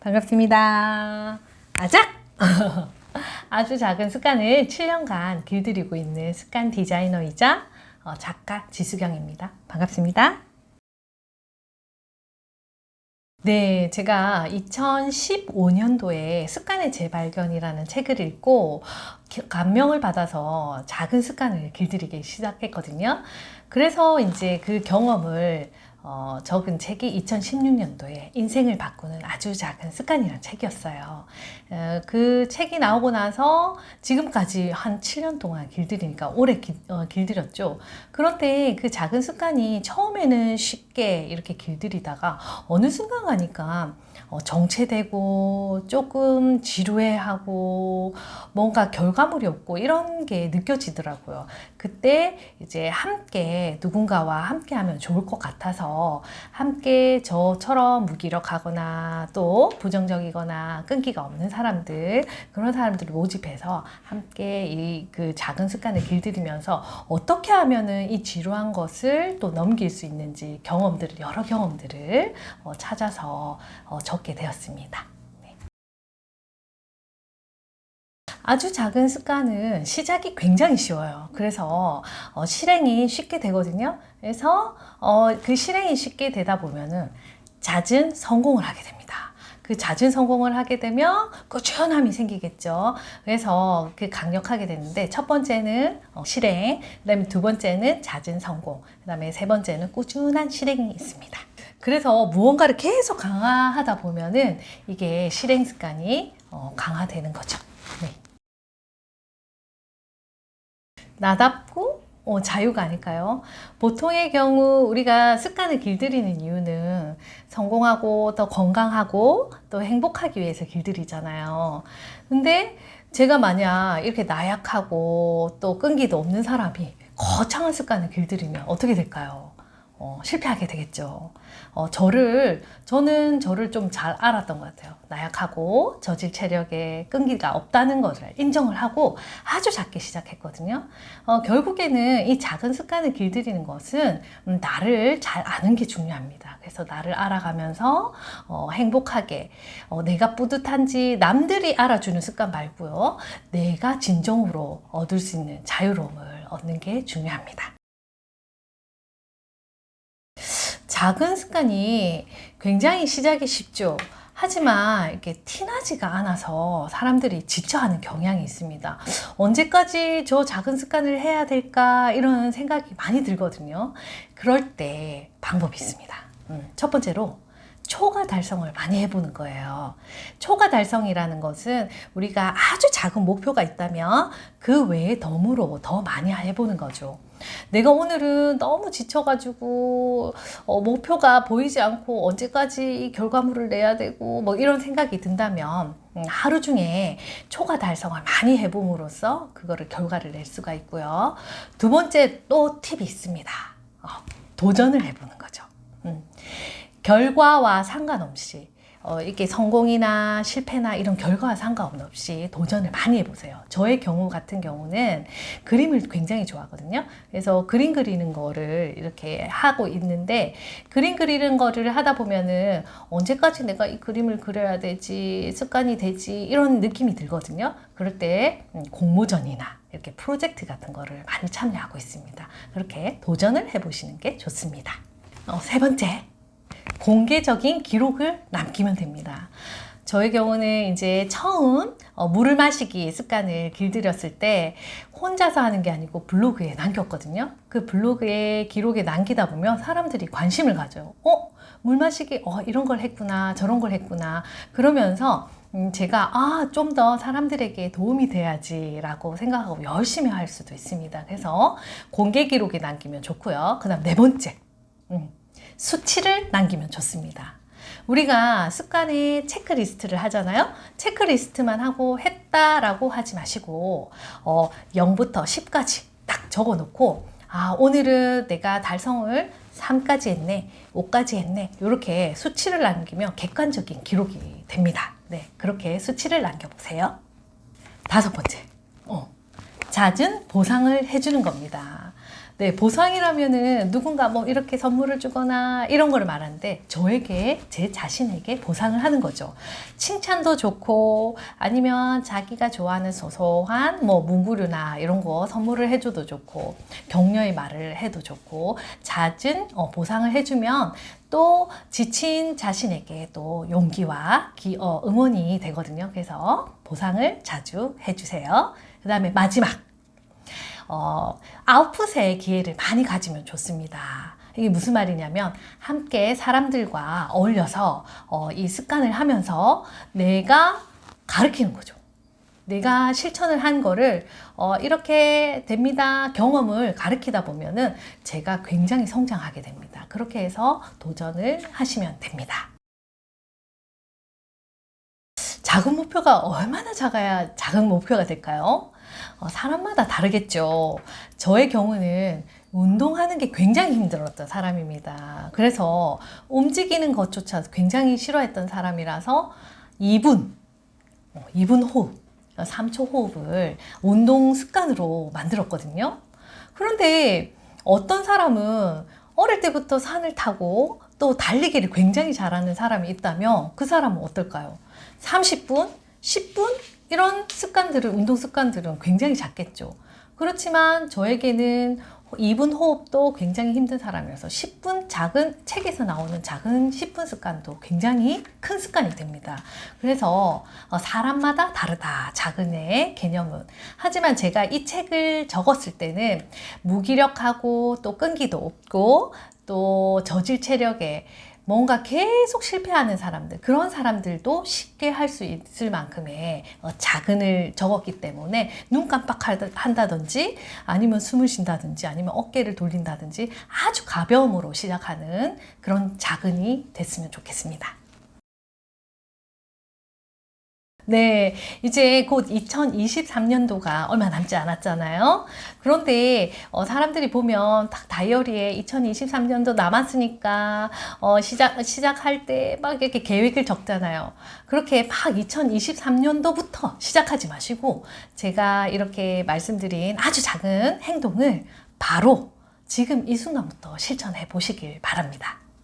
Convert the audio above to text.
반갑습니다. 아작! 아주 작은 습관을 7년간 길들이고 있는 습관 디자이너이자 작가 지수경입니다. 반갑습니다. 네, 제가 2015년도에 습관의 재발견이라는 책을 읽고 감명을 받아서 작은 습관을 길들이기 시작했거든요. 그래서 이제 그 경험을 적은 책이 2016년도에 인생을 바꾸는 아주 작은 습관이라는 책이었어요. 그 책이 나오고 나서 지금까지 한 7년 동안 길들이니까 오래 길들였죠. 그런데 그 작은 습관이 처음에는 쉽게 이렇게 길들이다가 어느 순간 가니까 정체되고 조금 지루해하고 뭔가 결과물이 없고 이런 게 느껴지더라고요. 그때 이제 함께 누군가와 함께 하면 좋을 것 같아서 함께 저처럼 무기력하거나 또 부정적이거나 끈기가 없는 사람들, 그런 사람들을 모집해서 함께 그 작은 습관을 길들이면서 어떻게 하면은 이 지루한 것을 또 넘길 수 있는지 여러 경험들을 찾아서 적게 되었습니다. 네. 아주 작은 습관은 시작이 굉장히 쉬워요. 그래서 실행이 쉽게 되거든요. 그래서 그 실행이 쉽게 되다 보면은 잦은 성공을 하게 됩니다. 그 잦은 성공을 하게 되면 꾸준함이 생기겠죠. 그래서 그 강력하게 되는데 첫 번째는 실행, 그다음에 두 번째는 잦은 성공, 그다음에 세 번째는 꾸준한 실행이 있습니다. 그래서 무언가를 계속 강화하다 보면은 이게 실행 습관이 강화되는 거죠. 네. 나답고 자유가 아닐까요? 보통의 경우 우리가 습관을 길들이는 이유는 성공하고 더 건강하고 또 행복하기 위해서 길들이잖아요. 근데 제가 만약 이렇게 나약하고 또 끈기도 없는 사람이 거창한 습관을 길들이면 어떻게 될까요? 실패하게 되겠죠. 저는 저를 좀 잘 알았던 것 같아요. 나약하고 저질 체력에 끈기가 없다는 것을 인정을 하고 아주 작게 시작했거든요. 결국에는 이 작은 습관을 길들이는 것은 나를 잘 아는 게 중요합니다. 그래서 나를 알아가면서 행복하게 내가 뿌듯한지 남들이 알아주는 습관 말고요. 내가 진정으로 얻을 수 있는 자유로움을 얻는 게 중요합니다. 작은 습관이 굉장히 시작이 쉽죠. 하지만 이렇게 티나지가 않아서 사람들이 지쳐하는 경향이 있습니다. 언제까지 저 작은 습관을 해야 될까 이런 생각이 많이 들거든요. 그럴 때 방법이 있습니다. 첫 번째로 초과 달성을 많이 해보는 거예요. 초과 달성이라는 것은 우리가 아주 작은 목표가 있다면 그 외에 덤으로 더 많이 해보는 거죠. 내가 오늘은 너무 지쳐가지고 목표가 보이지 않고 언제까지 이 결과물을 내야 되고 뭐 이런 생각이 든다면 하루 중에 초과 달성을 많이 해봄으로써 그거를 결과를 낼 수가 있고요. 두 번째 또 팁이 있습니다. 도전을 해보는 거죠. 결과와 상관없이 이렇게 성공이나 실패나 이런 결과와 상관없이 도전을 많이 해보세요. 저의 경우 같은 경우는 그림을 굉장히 좋아하거든요. 그래서 그림 그리는 거를 이렇게 하고 있는데 그림 그리는 거를 하다 보면은 언제까지 내가 이 그림을 그려야 되지, 습관이 되지 이런 느낌이 들거든요. 그럴 때 공모전이나 이렇게 프로젝트 같은 거를 많이 참여하고 있습니다. 그렇게 도전을 해보시는 게 좋습니다. 세 번째. 공개적인 기록을 남기면 됩니다. 저의 경우는 이제 처음 물을 마시기 습관을 길들였을 때 혼자서 하는 게 아니고 블로그에 남겼거든요. 그 블로그에 기록에 남기다 보면 사람들이 관심을 가져요. 물 마시기 이런 걸 했구나, 저런 걸 했구나. 그러면서 제가 좀 더 사람들에게 도움이 돼야지라고 생각하고 열심히 할 수도 있습니다. 그래서 공개 기록에 남기면 좋고요. 그다음 네 번째. 수치를 남기면 좋습니다. 우리가 습관의 체크리스트를 하잖아요. 체크리스트만 하고 했다라고 하지 마시고 0부터 10까지 딱 적어 놓고 오늘은 내가 달성을 3까지 했네, 5까지 했네 이렇게 수치를 남기면 객관적인 기록이 됩니다. 네, 그렇게 수치를 남겨보세요. 다섯 번째, 잦은 보상을 해주는 겁니다. 네, 보상이라면은 누군가 뭐 이렇게 선물을 주거나 이런 걸 말하는데 저에게, 제 자신에게 보상을 하는 거죠. 칭찬도 좋고 아니면 자기가 좋아하는 소소한 뭐 문구류나 이런 거 선물을 해줘도 좋고 격려의 말을 해도 좋고 잦은 보상을 해주면 또 지친 자신에게 또 용기와 응원이 되거든요. 그래서 보상을 자주 해주세요. 그 다음에 마지막. 아웃풋의 기회를 많이 가지면 좋습니다. 이게 무슨 말이냐면 함께 사람들과 어울려서 이 습관을 하면서 내가 가르치는 거죠. 내가 실천을 한 거를 이렇게 됩니다. 경험을 가르치다 보면은 제가 굉장히 성장하게 됩니다. 그렇게 해서 도전을 하시면 됩니다. 작은 목표가 얼마나 작아야 작은 목표가 될까요? 사람마다 다르겠죠. 저의 경우는 운동하는 게 굉장히 힘들었던 사람입니다. 그래서 움직이는 것조차 굉장히 싫어했던 사람이라서 2분 호흡, 3초 호흡을 운동 습관으로 만들었거든요. 그런데 어떤 사람은 어릴 때부터 산을 타고 또 달리기를 굉장히 잘하는 사람이 있다면 그 사람은 어떨까요? 30분, 10분? 이런 습관들은, 운동 습관들은 굉장히 작겠죠. 그렇지만 저에게는 2분 호흡도 굉장히 힘든 사람이라서 10분 책에서 나오는 작은 10분 습관도 굉장히 큰 습관이 됩니다. 그래서 사람마다 다르다, 작은의 개념은. 하지만 제가 이 책을 적었을 때는 무기력하고 또 끈기도 없고 또 저질 체력에 뭔가 계속 실패하는 사람들, 그런 사람들도 쉽게 할 수 있을 만큼의 자근을 적었기 때문에 눈 깜빡한다든지 아니면 숨을 쉰다든지 아니면 어깨를 돌린다든지 아주 가벼움으로 시작하는 그런 자근이 됐으면 좋겠습니다. 네, 이제 곧 2023년도가 얼마 남지 않았잖아요. 그런데 사람들이 보면 딱 다이어리에 2023년도 남았으니까 시작할 때 막 이렇게 계획을 적잖아요. 그렇게 막 2023년도부터 시작하지 마시고 제가 이렇게 말씀드린 아주 작은 행동을 바로 지금 이 순간부터 실천해 보시길 바랍니다.